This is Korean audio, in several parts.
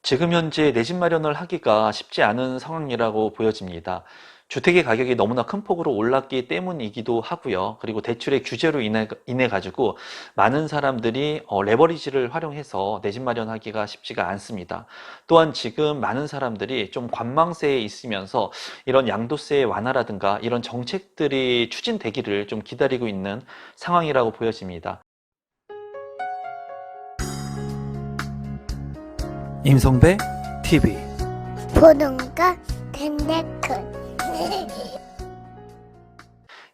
지금 현재 내 집 마련을 하기가 쉽지 않은 상황이라고 보여집니다. 주택의 가격이 너무나 큰 폭으로 올랐기 때문이기도 하고요. 그리고 대출의 규제로 인해 가지고 많은 사람들이 레버리지를 활용해서 내 집 마련하기가 쉽지가 않습니다. 또한 지금 많은 사람들이 좀 관망세에 있으면서 이런 양도세 완화라든가 이런 정책들이 추진되기를 좀 기다리고 있는 상황이라고 보여집니다. 임성배 TV 보는가 덴데크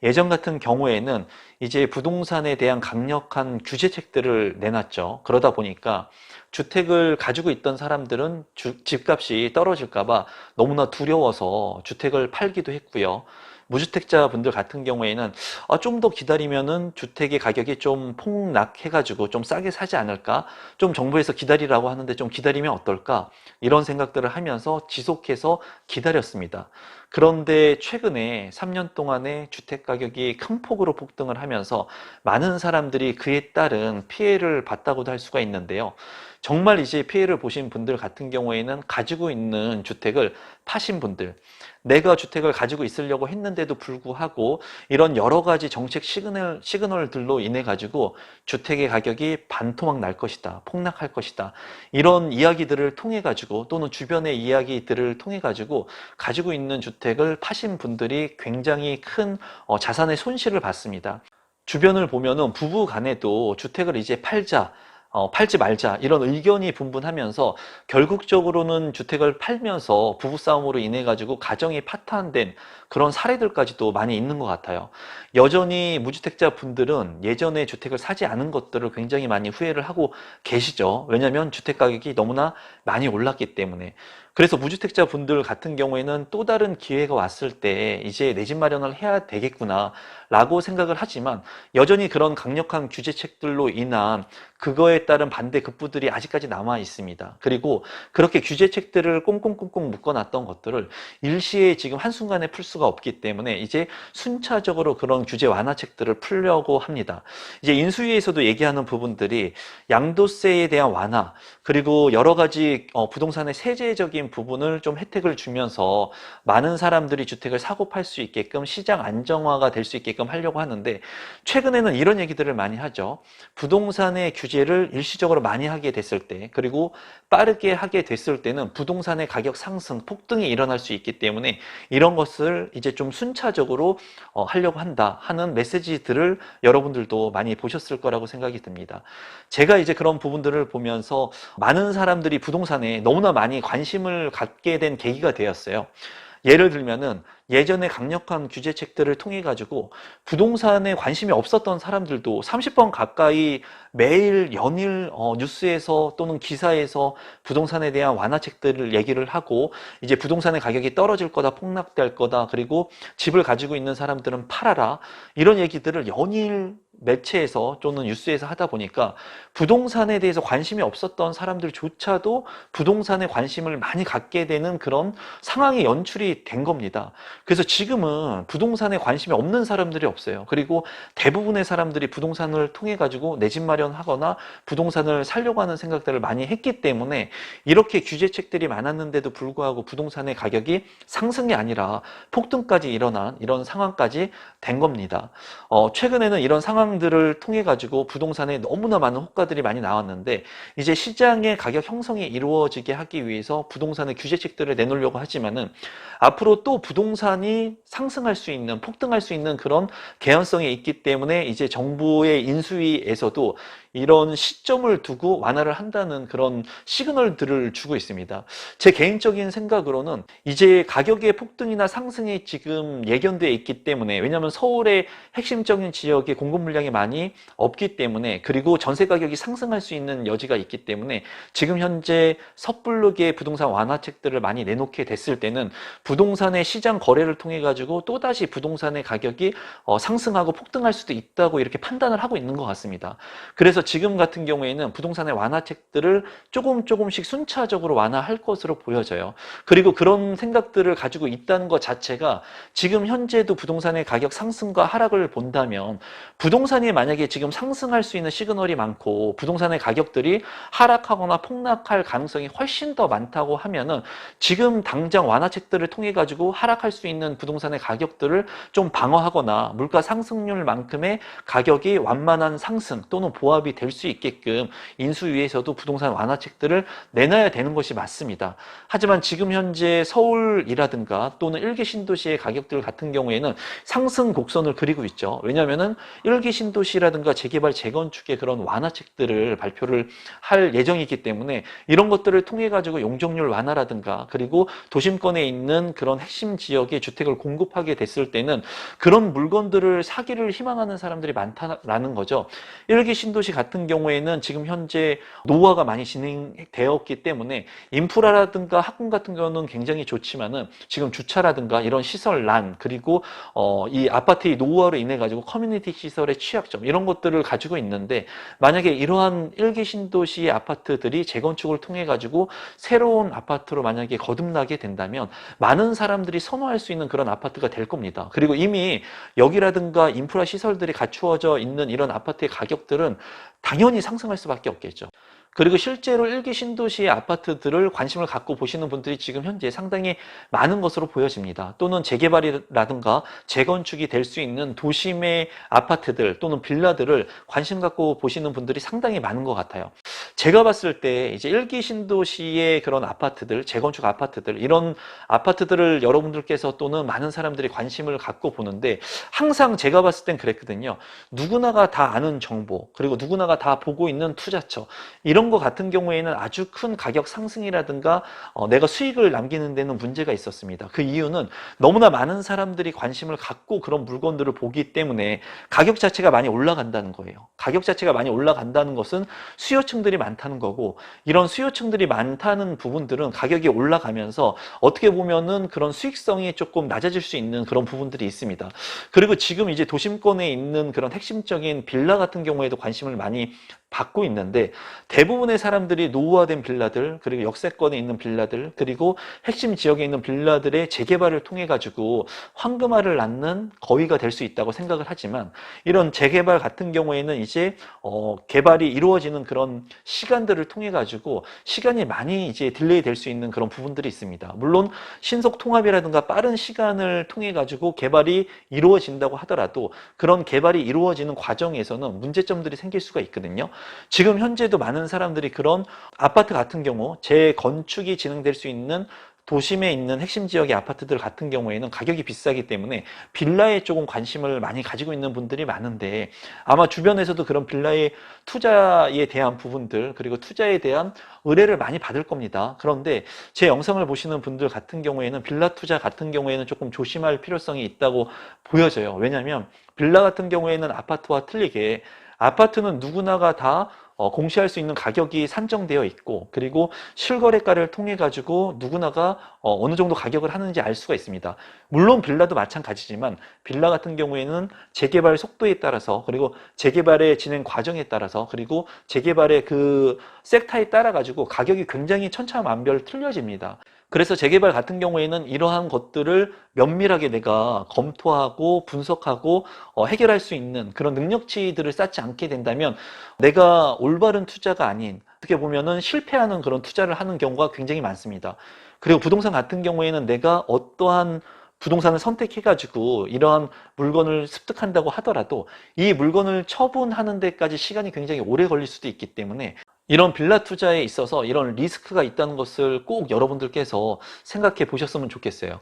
예전 같은 경우에는 이제 부동산에 대한 강력한 규제책들을 내놨죠. 그러다 보니까 주택을 가지고 있던 사람들은 집값이 떨어질까봐 너무나 두려워서 주택을 팔기도 했고요. 무주택자 분들 같은 경우에는 좀 더 기다리면은 주택의 가격이 좀 폭락해가지고 좀 싸게 사지 않을까? 좀 정부에서 기다리라고 하는데 좀 기다리면 어떨까? 이런 생각들을 하면서 지속해서 기다렸습니다. 그런데 최근에 3년 동안에 주택 가격이 큰 폭으로 폭등을 하면서 많은 사람들이 그에 따른 피해를 봤다고도 할 수가 있는데요. 정말 이제 피해를 보신 분들 같은 경우에는 가지고 있는 주택을 파신 분들, 내가 주택을 가지고 있으려고 했는데도 불구하고 이런 여러 가지 정책 시그널들로 인해 가지고 주택의 가격이 반토막 날 것이다, 폭락할 것이다, 이런 이야기들을 통해 가지고 또는 주변의 이야기들을 통해 가지고 가지고 있는 주택을 파신 분들이 굉장히 큰 자산의 손실을 봤습니다. 주변을 보면은 부부 간에도 주택을 이제 팔지 말자 이런 의견이 분분하면서 결국적으로는 주택을 팔면서 부부싸움으로 인해 가지고 가정이 파탄된 그런 사례들까지도 많이 있는 것 같아요. 여전히 무주택자 분들은 예전에 주택을 사지 않은 것들을 굉장히 많이 후회를 하고 계시죠. 왜냐하면 주택 가격이 너무나 많이 올랐기 때문에. 그래서 무주택자 분들 같은 경우에는 또 다른 기회가 왔을 때 이제 내 집 마련을 해야 되겠구나 라고 생각을 하지만 여전히 그런 강력한 규제책들로 인한 그거에 따른 반대 급부들이 아직까지 남아 있습니다. 그리고 그렇게 규제책들을 꽁꽁꽁꽁 묶어놨던 것들을 일시에 지금 한순간에 풀 수가 없기 때문에 이제 순차적으로 그런 규제 완화책들을 풀려고 합니다. 이제 인수위에서도 얘기하는 부분들이 양도세에 대한 완화, 그리고 여러 가지 부동산의 세제적인 부분을 좀 혜택을 주면서 많은 사람들이 주택을 사고 팔 수 있게끔 시장 안정화가 될 수 있게끔 하려고 하는데, 최근에는 이런 얘기들을 많이 하죠. 부동산의 규제를 일시적으로 많이 하게 됐을 때, 그리고 빠르게 하게 됐을 때는 부동산의 가격 상승, 폭등이 일어날 수 있기 때문에 이런 것을 이제 좀 순차적으로 하려고 한다 하는 메시지들을 여러분들도 많이 보셨을 거라고 생각이 듭니다. 제가 이제 그런 부분들을 보면서 많은 사람들이 부동산에 너무나 많이 관심을 갖게 된 계기가 되었어요. 예를 들면은 예전에 강력한 규제책들을 통해 가지고 부동산에 관심이 없었던 사람들도 30번 가까이 매일 연일 뉴스에서 또는 기사에서 부동산에 대한 완화책들을 얘기를 하고, 이제 부동산의 가격이 떨어질 거다, 폭락될 거다, 그리고 집을 가지고 있는 사람들은 팔아라, 이런 얘기들을 연일 매체에서 또는 뉴스에서 하다 보니까 부동산에 대해서 관심이 없었던 사람들조차도 부동산에 관심을 많이 갖게 되는 그런 상황이 연출이 된 겁니다. 그래서 지금은 부동산에 관심이 없는 사람들이 없어요. 그리고 대부분의 사람들이 부동산을 통해 가지고 내 집 마련하거나 부동산을 살려고 하는 생각들을 많이 했기 때문에 이렇게 규제책들이 많았는데도 불구하고 부동산의 가격이 상승이 아니라 폭등까지 일어난 이런 상황까지 된 겁니다. 최근에는 이런 상황들을 통해 가지고 부동산에 너무나 많은 호가들이 많이 나왔는데, 이제 시장의 가격 형성이 이루어지게 하기 위해서 부동산의 규제책들을 내놓으려고 하지만은 앞으로 또 부동산이 상승할 수 있는, 폭등할 수 있는 그런 개연성이 있기 때문에 이제 정부의 인수위에서도 이런 시점을 두고 완화를 한다는 그런 시그널들을 주고 있습니다. 제 개인적인 생각으로는 이제 가격의 폭등이나 상승이 지금 예견되어 있기 때문에, 왜냐하면 서울의 핵심적인 지역에 공급 물량이 많이 없기 때문에, 그리고 전세 가격이 상승할 수 있는 여지가 있기 때문에 지금 현재 섣부르게 부동산 완화책들을 많이 내놓게 됐을 때는 부동산의 시장 거래를 통해 가지고 또다시 부동산의 가격이 상승하고 폭등할 수도 있다고 이렇게 판단을 하고 있는 것 같습니다. 그래서 지금 같은 경우에는 부동산의 완화책들을 조금씩 순차적으로 완화할 것으로 보여져요. 그리고 그런 생각들을 가지고 있다는 것 자체가 지금 현재도 부동산의 가격 상승과 하락을 본다면 부동산이 만약에 지금 상승할 수 있는 시그널이 많고 부동산의 가격들이 하락하거나 폭락할 가능성이 훨씬 더 많다고 하면은 지금 당장 완화책들을 통해 가지고 하락할 수 있는 부동산의 가격들을 좀 방어하거나 물가 상승률만큼의 가격이 완만한 상승 또는 보합이 될 수 있게끔 인수위에서도 부동산 완화책들을 내놔야 되는 것이 맞습니다. 하지만 지금 현재 서울이라든가 또는 1기 신도시의 가격들 같은 경우에는 상승 곡선을 그리고 있죠. 왜냐하면은 1기 신도시라든가 재개발 재건축의 그런 완화책들을 발표를 할 예정이기 때문에 이런 것들을 통해 가지고 용적률 완화라든가 그리고 도심권에 있는 그런 핵심 지역에 주택을 공급하게 됐을 때는 그런 물건들을 사기를 희망하는 사람들이 많다라는 거죠. 1기 신도시 같은 경우에는 지금 현재 노후화가 많이 진행되었기 때문에 인프라라든가 학군 같은 경우는 굉장히 좋지만은 지금 주차라든가 이런 시설난 그리고 이 아파트의 노후화로 인해 가지고 커뮤니티 시설의 취약점 이런 것들을 가지고 있는데 만약에 이러한 1기 신도시의 아파트들이 재건축을 통해 가지고 새로운 아파트로 만약에 거듭나게 된다면 많은 사람들이 선호할 수 있는 그런 아파트가 될 겁니다. 그리고 이미 여기라든가 인프라 시설들이 갖추어져 있는 이런 아파트의 가격들은 당연히 상승할 수밖에 없겠죠. 그리고 실제로 1기 신도시의 아파트들을 관심을 갖고 보시는 분들이 지금 현재 상당히 많은 것으로 보여집니다. 또는 재개발이라든가 재건축이 될 수 있는 도심의 아파트들 또는 빌라들을 관심 갖고 보시는 분들이 상당히 많은 것 같아요. 제가 봤을 때 이제 1기 신도시의 그런 아파트들, 재건축 아파트들, 이런 아파트들을 여러분들께서 또는 많은 사람들이 관심을 갖고 보는데 항상 제가 봤을 땐 그랬거든요. 누구나가 다 아는 정보, 그리고 누구나가 다 보고 있는 투자처, 이런 거 같은 경우에는 아주 큰 가격 상승이라든가 내가 수익을 남기는 데는 문제가 있었습니다. 그 이유는 너무나 많은 사람들이 관심을 갖고 그런 물건들을 보기 때문에 가격 자체가 많이 올라간다는 거예요. 가격 자체가 많이 올라간다는 것은 수요층들이 많다는 거고, 이런 수요층들이 많다는 부분들은 가격이 올라가면서 어떻게 보면은 그런 수익성이 조금 낮아질 수 있는 그런 부분들이 있습니다. 그리고 지금 이제 도심권에 있는 그런 핵심적인 빌라 같은 경우에도 관심을 많이 받고 있는데 대부분의 사람들이 노후화된 빌라들, 그리고 역세권에 있는 빌라들, 그리고 핵심 지역에 있는 빌라들의 재개발을 통해 가지고 황금알을 낳는 거위가 될 수 있다고 생각을 하지만, 이런 재개발 같은 경우에는 이제 개발이 이루어지는 그런 시간들을 통해 가지고 시간이 많이 이제 딜레이 될 수 있는 그런 부분들이 있습니다. 물론 신속 통합이라든가 빠른 시간을 통해 가지고 개발이 이루어진다고 하더라도 그런 개발이 이루어지는 과정에서는 문제점들이 생길 수가 있거든요. 지금 현재도 많은 사람들이 그런 아파트 같은 경우 재건축이 진행될 수 있는 도심에 있는 핵심 지역의 아파트들 같은 경우에는 가격이 비싸기 때문에 빌라에 조금 관심을 많이 가지고 있는 분들이 많은데, 아마 주변에서도 그런 빌라의 투자에 대한 부분들, 그리고 투자에 대한 의뢰를 많이 받을 겁니다. 그런데 제 영상을 보시는 분들 같은 경우에는 빌라 투자 같은 경우에는 조금 조심할 필요성이 있다고 보여져요. 왜냐하면 빌라 같은 경우에는 아파트와 틀리게 아파트는 누구나가 다 공시할 수 있는 가격이 산정되어 있고, 그리고 실거래가를 통해 가지고 누구나가 어느 정도 가격을 하는지 알 수가 있습니다. 물론 빌라도 마찬가지지만 빌라 같은 경우에는 재개발 속도에 따라서, 그리고 재개발의 진행 과정에 따라서, 그리고 재개발의 그 섹터에 따라 가지고 가격이 굉장히 천차만별 틀려집니다. 그래서 재개발 같은 경우에는 이러한 것들을 면밀하게 내가 검토하고 분석하고 해결할 수 있는 그런 능력치들을 쌓지 않게 된다면 내가 올바른 투자가 아닌, 어떻게 보면은 실패하는 그런 투자를 하는 경우가 굉장히 많습니다. 그리고 부동산 같은 경우에는 내가 어떠한 부동산을 선택해가지고 이러한 물건을 습득한다고 하더라도 이 물건을 처분하는 데까지 시간이 굉장히 오래 걸릴 수도 있기 때문에 이런 빌라 투자에 있어서 이런 리스크가 있다는 것을 꼭 여러분들께서 생각해 보셨으면 좋겠어요.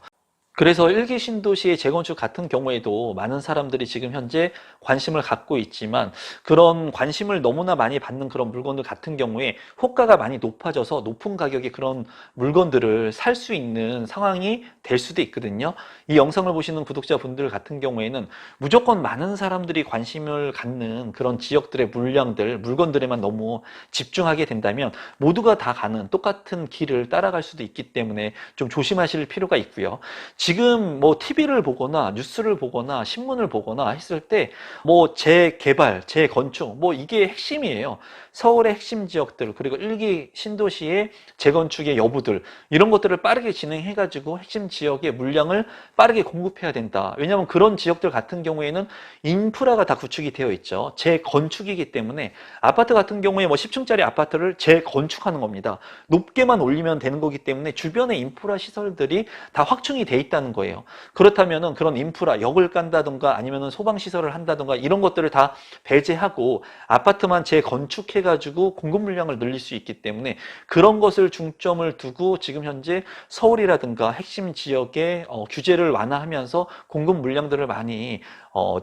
그래서 1기 신도시의 재건축 같은 경우에도 많은 사람들이 지금 현재 관심을 갖고 있지만, 그런 관심을 너무나 많이 받는 그런 물건들 같은 경우에 호가가 많이 높아져서 높은 가격에 그런 물건들을 살 수 있는 상황이 될 수도 있거든요. 이 영상을 보시는 구독자분들 같은 경우에는 무조건 많은 사람들이 관심을 갖는 그런 지역들의 물량들, 물건들에만 너무 집중하게 된다면 모두가 다 가는 똑같은 길을 따라갈 수도 있기 때문에 좀 조심하실 필요가 있고요. 지금 뭐 TV를 보거나 뉴스를 보거나 신문을 보거나 했을 때 뭐 재개발, 재건축 뭐 이게 핵심이에요. 서울의 핵심 지역들 그리고 1기 신도시의 재건축의 여부들 이런 것들을 빠르게 진행해가지고 핵심 지역의 물량을 빠르게 공급해야 된다. 왜냐하면 그런 지역들 같은 경우에는 인프라가 다 구축이 되어 있죠. 재건축이기 때문에 아파트 같은 경우에 뭐 10층짜리 아파트를 재건축하는 겁니다. 높게만 올리면 되는 거기 때문에 주변의 인프라 시설들이 다 확충이 돼 있다는 거예요. 그렇다면은 그런 인프라, 역을 깐다든가 아니면은 소방시설을 한다든가 이런 것들을 다 배제하고 아파트만 재건축해가지고 공급 물량을 늘릴 수 있기 때문에 그런 것을 중점을 두고 지금 현재 서울이라든가 핵심 지역의 규제를 완화하면서 공급 물량들을 많이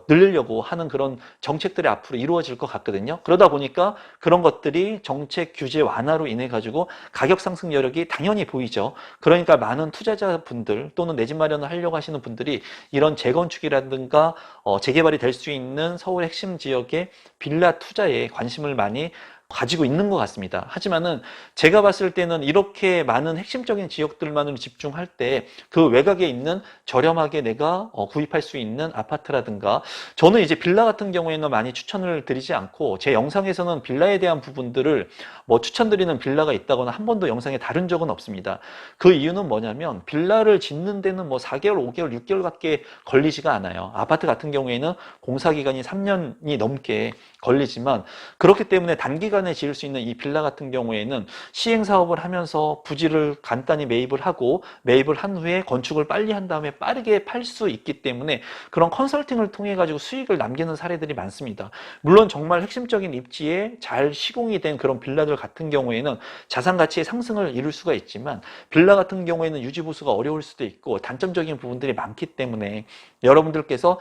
늘리려고 하는 그런 정책들이 앞으로 이루어질 것 같거든요. 그러다 보니까 그런 것들이 정책 규제 완화로 인해 가지고 가격 상승 여력이 당연히 보이죠. 그러니까 많은 투자자분들 또는 내 집 마련을 하려고 하시는 분들이 이런 재건축이라든가 재개발이 될 수 있는 서울 핵심 지역의 빌라 투자에 관심을 많이 가지고 있는 것 같습니다. 하지만은 제가 봤을 때는 이렇게 많은 핵심적인 지역들만으로 집중할 때 그 외곽에 있는 저렴하게 내가 구입할 수 있는 아파트라든가 저는 이제 빌라 같은 경우에는 많이 추천을 드리지 않고 제 영상에서는 빌라에 대한 부분들을 뭐 추천드리는 빌라가 있다거나 한 번도 영상에 다룬 적은 없습니다. 그 이유는 뭐냐면 빌라를 짓는 데는 뭐 4개월, 5개월, 6개월밖에 걸리지가 않아요. 아파트 같은 경우에는 공사 기간이 3년이 넘게 걸리지만 그렇기 때문에 단기간에 지을 수 있는 이 빌라 같은 경우에는 시행 사업을 하면서 부지를 간단히 매입을 하고 매입을 한 후에 건축을 빨리 한 다음에 빠르게 팔 수 있기 때문에 그런 컨설팅을 통해 가지고 수익을 남기는 사례들이 많습니다. 물론 정말 핵심적인 입지에 잘 시공이 된 그런 빌라들 같은 경우에는 자산 가치의 상승을 이룰 수가 있지만 빌라 같은 경우에는 유지 보수가 어려울 수도 있고 단점적인 부분들이 많기 때문에 여러분들께서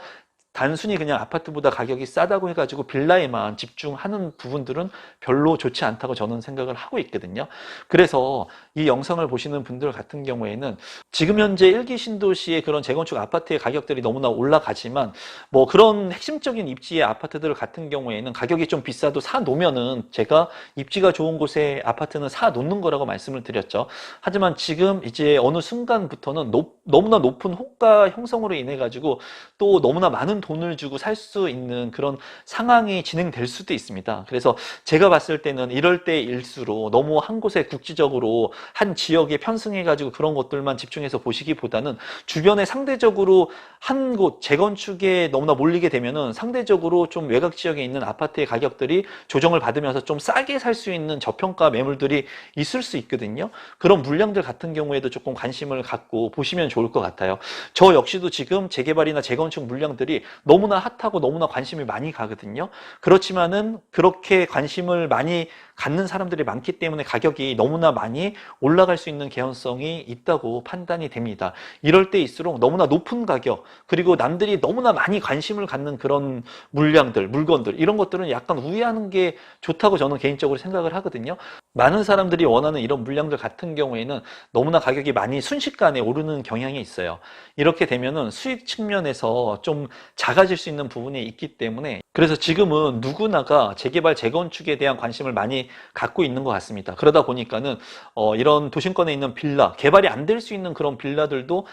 단순히 그냥 아파트보다 가격이 싸다고 해가지고 빌라에만 집중하는 부분들은 별로 좋지 않다고 저는 생각을 하고 있거든요. 그래서 이 영상을 보시는 분들 같은 경우에는 지금 현재 1기 신도시의 그런 재건축 아파트의 가격들이 너무나 올라가지만 뭐 그런 핵심적인 입지의 아파트들 같은 경우에는 가격이 좀 비싸도 사 놓으면은 제가 입지가 좋은 곳에 아파트는 사 놓는 거라고 말씀을 드렸죠. 하지만 지금 이제 어느 순간부터는 너무나 높은 호가 형성으로 인해 가지고 또 너무나 많은 돈을 주고 살 수 있는 그런 상황이 진행될 수도 있습니다. 그래서 제가 봤을 때는 이럴 때일수록 너무 한 곳에 국지적으로 한 지역에 편승해가지고 그런 것들만 집중해서 보시기보다는 주변에 상대적으로 한 곳 재건축에 너무나 몰리게 되면은 상대적으로 좀 외곽 지역에 있는 아파트의 가격들이 조정을 받으면서 좀 싸게 살 수 있는 저평가 매물들이 있을 수 있거든요. 그런 물량들 같은 경우에도 조금 관심을 갖고 보시면 좋을 것 같아요. 저 역시도 지금 재개발이나 재건축 물량들이 너무나 핫하고 너무나 관심이 많이 가거든요. 그렇지만은 그렇게 관심을 많이 갖는 사람들이 많기 때문에 가격이 너무나 많이 올라갈 수 있는 개연성이 있다고 판단이 됩니다. 이럴 때일수록 너무나 높은 가격 그리고 남들이 너무나 많이 관심을 갖는 그런 물량들, 물건들 이런 것들은 약간 우회하는 게 좋다고 저는 개인적으로 생각을 하거든요. 많은 사람들이 원하는 이런 물량들 같은 경우에는 너무나 가격이 많이 순식간에 오르는 경향이 있어요. 이렇게 되면은 수익 측면에서 좀 작아질 수 있는 부분이 있기 때문에 그래서 지금은 누구나가 재개발, 재건축에 대한 관심을 많이 갖고 있는 것 같습니다. 그러다 보니까는 이런 도심권에 있는 빌라, 개발이 안 될 수 있는 그런 빌라들도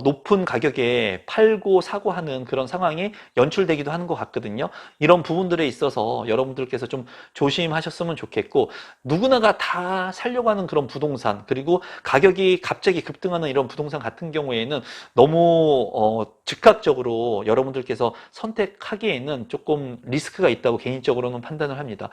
높은 가격에 팔고 사고 하는 그런 상황이 연출되기도 하는 것 같거든요. 이런 부분들에 있어서 여러분들께서 좀 조심하셨으면 좋겠고 누구나가 다 살려고 하는 그런 부동산 그리고 가격이 갑자기 급등하는 이런 부동산 같은 경우에는 너무 즉각적으로 여러분들께서 선택하기에는 조금 리스크가 있다고 개인적으로는 판단을 합니다.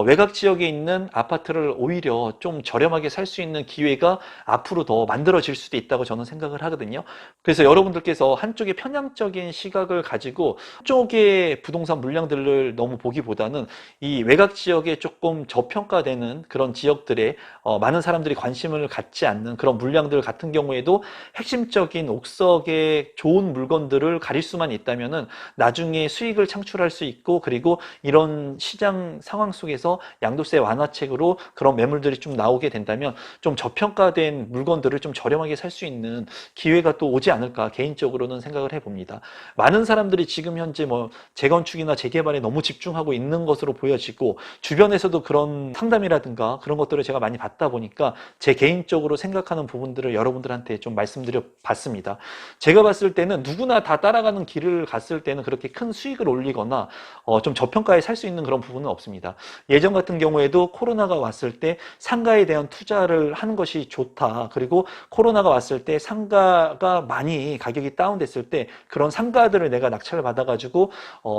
외곽 지역에 있는 아파트를 오히려 좀 저렴하게 살 수 있는 기회가 앞으로 더 만들어질 수도 있다고 저는 생각을 하거든요. 그래서 여러분들께서 한쪽에 편향적인 시각을 가지고 한쪽의 부동산 물량들을 너무 보기보다는 이 외곽 지역에 조금 저평가되는 그런 지역들에 많은 사람들이 관심을 갖지 않는 그런 물량들 같은 경우에도 핵심적인 옥석의 좋은 물건들을 가릴 수만 있다면은 나중에 수익을 창출할 수 수 있고, 그리고 이런 시장 상황 속에서 양도세 완화책으로 그런 매물들이 좀 나오게 된다면 좀 저평가된 물건들을 좀 저렴하게 살 수 있는 기회가 또 오지 않을까 개인적으로는 생각을 해봅니다. 많은 사람들이 지금 현재 뭐 재건축이나 재개발에 너무 집중하고 있는 것으로 보여지고, 주변에서도 그런 상담이라든가 그런 것들을 제가 많이 받다 보니까 제 개인적으로 생각하는 부분들을 여러분들한테 좀 말씀드려 봤습니다. 제가 봤을 때는 누구나 다 따라가는 길을 갔을 때는 그렇게 큰 수익을 올리거나 좀 저평가에 살 수 있는 그런 부분은 없습니다. 예전 같은 경우에도 코로나가 왔을 때 상가에 대한 투자를 하는 것이 좋다. 그리고 코로나가 왔을 때 상가가 많이 가격이 다운됐을 때 그런 상가들을 내가 낙찰을 받아가지고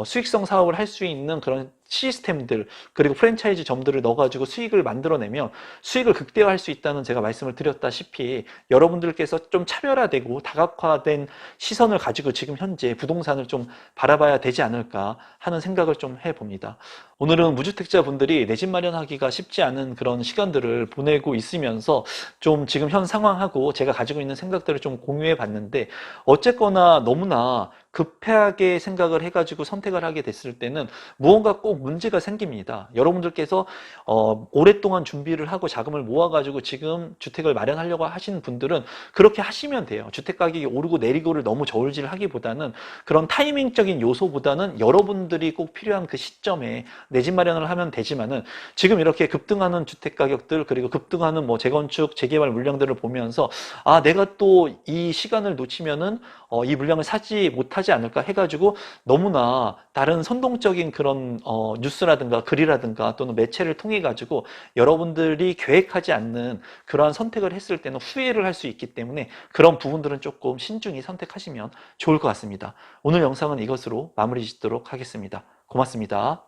수익성 사업을 할 수 있는 그런 시스템들, 그리고 프랜차이즈 점들을 넣어가지고 수익을 만들어내면 수익을 극대화할 수 있다는 제가 말씀을 드렸다시피, 여러분들께서 좀 차별화되고 다각화된 시선을 가지고 지금 현재 부동산을 좀 바라봐야 되지 않을까 하는 생각을 좀 해봅니다. 오늘은 무주택자분들이 내 집 마련하기가 쉽지 않은 그런 시간들을 보내고 있으면서 좀 지금 현 상황하고 제가 가지고 있는 생각들을 좀 공유해 봤는데, 어쨌거나 너무나 급하게 생각을 해가지고 선택을 하게 됐을 때는 무언가 꼭 문제가 생깁니다. 여러분들께서 오랫동안 준비를 하고 자금을 모아가지고 지금 주택을 마련하려고 하시는 분들은 그렇게 하시면 돼요. 주택 가격이 오르고 내리고를 너무 저울질하기보다는, 그런 타이밍적인 요소보다는 여러분들이 꼭 필요한 그 시점에 내 집 마련을 하면 되지만은, 지금 이렇게 급등하는 주택 가격들, 그리고 급등하는 뭐 재건축, 재개발 물량들을 보면서 내가 또 이 시간을 놓치면은 이 물량을 사지 못하지 않을까 해가지고 너무나 다른 선동적인 그런 뉴스라든가 글이라든가 또는 매체를 통해 가지고 여러분들이 계획하지 않는 그러한 선택을 했을 때는 후회를 할 수 있기 때문에, 그런 부분들은 조금 신중히 선택하시면 좋을 것 같습니다. 오늘 영상은 이것으로 마무리 짓도록 하겠습니다. 고맙습니다.